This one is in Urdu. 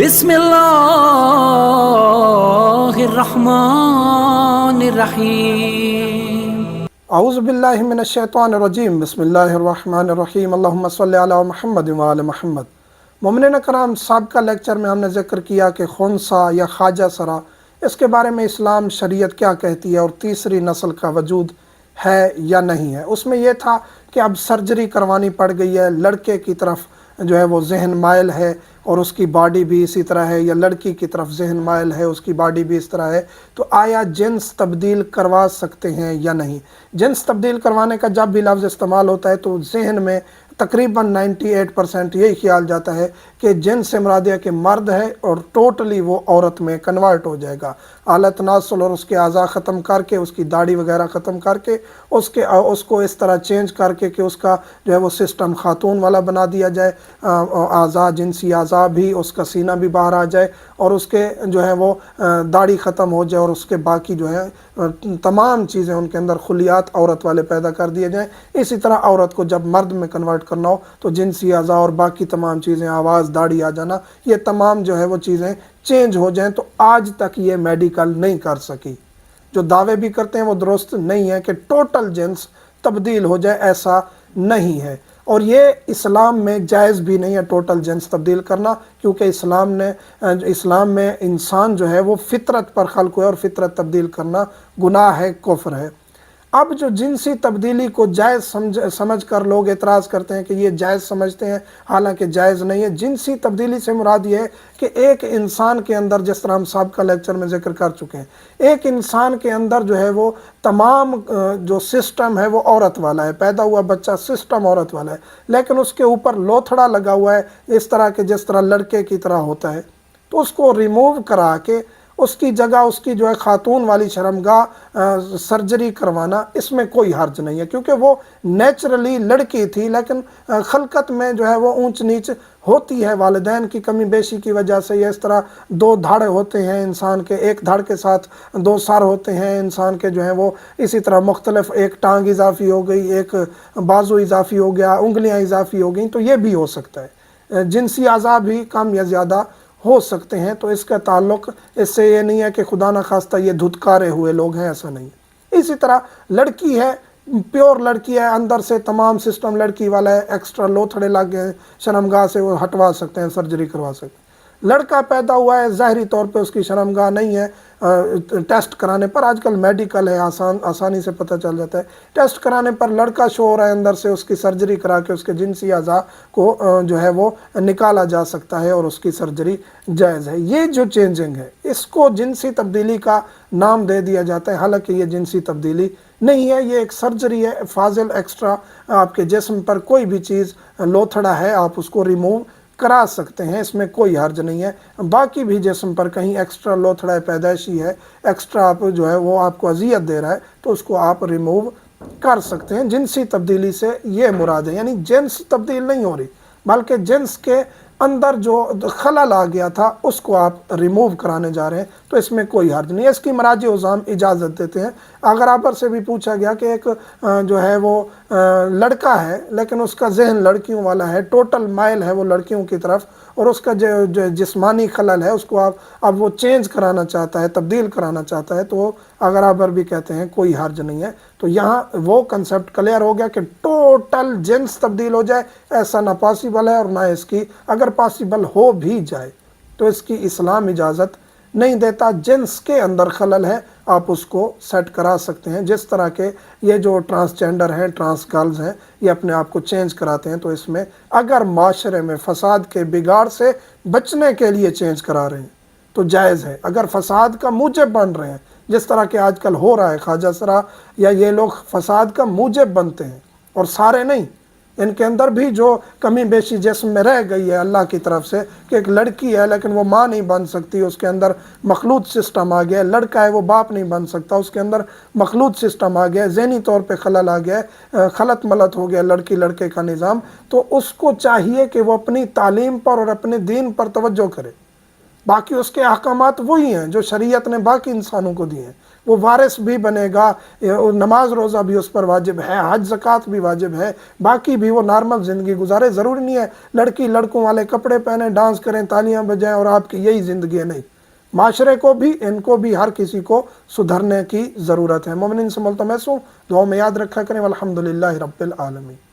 بسم اللہ الرحمن الرحیم۔ اعوذ باللہ من الشیطان الرجیم، بسم اللہ الرحمن الرحیم، اللہم صلی علی محمد وعلی محمد۔ مومنین کرام، سابقہ لیکچر میں ہم نے ذکر کیا کہ خنثی یا خواجہ سرا، اس کے بارے میں اسلام شریعت کیا کہتی ہے اور تیسری نسل کا وجود ہے یا نہیں ہے۔ اس میں یہ تھا کہ اب سرجری کروانی پڑ گئی ہے، لڑکے کی طرف جو ہے وہ ذہن مائل ہے اور اس کی باڈی بھی اسی طرح ہے، یا لڑکی کی طرف ذہن مائل ہے اس کی باڈی بھی اس طرح ہے، تو آیا جنس تبدیل کروا سکتے ہیں یا نہیں؟ جنس تبدیل کروانے کا جب بھی لفظ استعمال ہوتا ہے تو ذہن میں تقریباً 98% یہی خیال جاتا ہے کہ جنس سے مراد ہے کہ مرد ہے اور ٹوٹلی وہ عورت میں کنورٹ ہو جائے گا، اعلیٰ تناسل اور اس کے اعضاء ختم کر کے، اس کی داڑھی وغیرہ ختم کر کے، اس کو اس طرح چینج کر کے کہ اس کا جو ہے وہ سسٹم خاتون والا بنا دیا جائے، اعضاء جنسی اعضاء بھی، اس کا سینہ بھی باہر آ جائے اور اس کے جو ہے وہ داڑھی ختم ہو جائے اور اس کے باقی جو ہے تمام چیزیں ان کے اندر خلیات عورت والے پیدا کر دیے جائیں۔ اسی طرح عورت کو جب مرد میں کنورٹ کرنا ہو تو جنسی اعضاء اور باقی تمام چیزیں، آواز، داڑھی آ جانا، یہ تمام جو ہے وہ چیزیں چینج ہو جائیں، تو آج تک یہ میڈیکل نہیں کر سکی۔ جو دعوے بھی کرتے ہیں وہ درست نہیں ہے کہ ٹوٹل جنس تبدیل ہو جائے، ایسا نہیں ہے، اور یہ اسلام میں جائز بھی نہیں ہے ٹوٹل جنس تبدیل کرنا، کیونکہ اسلام میں انسان جو ہے وہ فطرت پر خلق ہوئے اور فطرت تبدیل کرنا گناہ ہے، کفر ہے۔ اب جو جنسی تبدیلی کو جائز سمجھ کر لوگ اعتراض کرتے ہیں کہ یہ جائز سمجھتے ہیں، حالانکہ جائز نہیں ہے۔ جنسی تبدیلی سے مراد یہ ہے کہ ایک انسان کے اندر، جس طرح ہم سابقہ لیکچر میں ذکر کر چکے ہیں، ایک انسان کے اندر جو ہے وہ تمام جو سسٹم ہے وہ عورت والا ہے، پیدا ہوا بچہ سسٹم عورت والا ہے، لیکن اس کے اوپر لوتھڑا لگا ہوا ہے اس طرح کہ جس طرح لڑکے کی طرح ہوتا ہے، تو اس کو ریموو کرا کے اس کی جگہ اس کی جو ہے خاتون والی شرمگاہ سرجری کروانا، اس میں کوئی حرج نہیں ہے، کیونکہ وہ نیچرلی لڑکی تھی، لیکن خلقت میں جو ہے وہ اونچ نیچ ہوتی ہے والدین کی کمی بیشی کی وجہ سے، یا اس طرح دو دھڑ ہوتے ہیں انسان کے، ایک دھڑ کے ساتھ دو سر ہوتے ہیں انسان کے جو ہیں وہ، اسی طرح مختلف، ایک ٹانگ اضافی ہو گئی، ایک بازو اضافی ہو گیا، انگلیاں اضافی ہو گئیں، تو یہ بھی ہو سکتا ہے۔ جنسی اعضاء بھی کم یا زیادہ ہو سکتے ہیں، تو اس کا تعلق اس سے یہ نہیں ہے کہ خدا نخواستہ یہ دھتکارے ہوئے لوگ ہیں، ایسا نہیں ہے۔ اسی طرح لڑکی ہے، پیور لڑکی ہے، اندر سے تمام سسٹم لڑکی والا ہے، ایکسٹرا لوتھڑے لگ گئے شرمگاہ سے وہ ہٹوا سکتے ہیں، سرجری کروا سکتے ہیں۔ لڑکا پیدا ہوا ہے، ظاہری طور پہ اس کی شرمگاہ نہیں ہے، ٹیسٹ کرانے پر، آج کل میڈیکل ہے، آسانی سے پتہ چل جاتا ہے، ٹیسٹ کرانے پر لڑکا شو ہو رہا ہے اندر سے، اس کی سرجری کرا کے اس کے جنسی اعضاء کو جو ہے وہ نکالا جا سکتا ہے اور اس کی سرجری جائز ہے۔ یہ جو چینجنگ ہے اس کو جنسی تبدیلی کا نام دے دیا جاتا ہے، حالانکہ یہ جنسی تبدیلی نہیں ہے، یہ ایک سرجری ہے، فاضل ایکسٹرا آپ کے جسم پر کوئی بھی چیز لوتھڑا ہے آپ اس کو ریموو کرا سکتے ہیں، اس میں کوئی حرج نہیں ہے۔ باقی بھی جسم پر کہیں ایکسٹرا لوتھڑا پیدائشی ہے، ایکسٹرا آپ جو ہے وہ آپ کو اذیت دے رہا ہے، تو اس کو آپ ریموو کر سکتے ہیں۔ جنسی تبدیلی سے یہ مراد ہے، یعنی جنس تبدیل نہیں ہو رہی، بلکہ جنس کے اندر جو خلل آ گیا تھا اس کو آپ ریموو کرانے جا رہے ہیں، تو اس میں کوئی حرج نہیں ہے، اس کی مراجع عظام اجازت دیتے ہیں۔ اگر آپ سے بھی پوچھا گیا کہ ایک جو ہے وہ لڑکا ہے لیکن اس کا ذہن لڑکیوں والا ہے، ٹوٹل مائل ہے وہ لڑکیوں کی طرف، اور اس کا جو جسمانی خلل ہے اس کو اب وہ چینج کرانا چاہتا ہے، تبدیل کرانا چاہتا ہے، تو اگر آپ بھی کہتے ہیں کوئی حرج نہیں ہے، تو یہاں وہ کنسپٹ کلیئر ہو گیا کہ ٹوٹل جنس تبدیل ہو جائے ایسا نہ پاسیبل ہے، اور نہ اس کی، اگر پاسیبل ہو بھی جائے تو اس کی اسلام اجازت نہیں دیتا۔ جنس کے اندر خلل ہے، آپ اس کو سیٹ کرا سکتے ہیں، جس طرح کے یہ جو ٹرانسجینڈر ہیں، ٹرانس گرلز ہیں، یہ اپنے آپ کو چینج کراتے ہیں، تو اس میں اگر معاشرے میں فساد کے بگاڑ سے بچنے کے لیے چینج کرا رہے ہیں تو جائز ہے۔ اگر فساد کا موجب بن رہے ہیں، جس طرح کہ آج کل ہو رہا ہے، خواجہ سرا یا یہ لوگ فساد کا موجب بنتے ہیں، اور سارے نہیں، ان کے اندر بھی جو کمی بیشی جسم میں رہ گئی ہے اللہ کی طرف سے، کہ ایک لڑکی ہے لیکن وہ ماں نہیں بن سکتی، اس کے اندر مخلوط سسٹم آ گیا ہے، لڑکا ہے وہ باپ نہیں بن سکتا، اس کے اندر مخلوط سسٹم آ گیا ہے، ذہنی طور پہ خلل آ گیا ہے، خلط ملط ہو گیا لڑکی لڑکے کا نظام، تو اس کو چاہیے کہ وہ اپنی تعلیم پر اور اپنے دین پر توجہ کرے۔ باقی اس کے احکامات وہی ہیں جو شریعت نے باقی انسانوں کو دیے ہیں، وہ وارث بھی بنے گا، نماز روزہ بھی اس پر واجب ہے، حج زکوٰۃ بھی واجب ہے، باقی بھی وہ نارمل زندگی گزارے۔ ضروری نہیں ہے لڑکی لڑکوں والے کپڑے پہنے، ڈانس کریں، تالیاں بجائیں اور آپ کی یہی زندگی ہے، نہیں۔ معاشرے کو بھی، ان کو بھی، ہر کسی کو سدھرنے کی ضرورت ہے۔ مومنین سے ملتمس ہوں، دعاؤں میں یاد رکھا کریں۔ والحمدللہ رب العالمین۔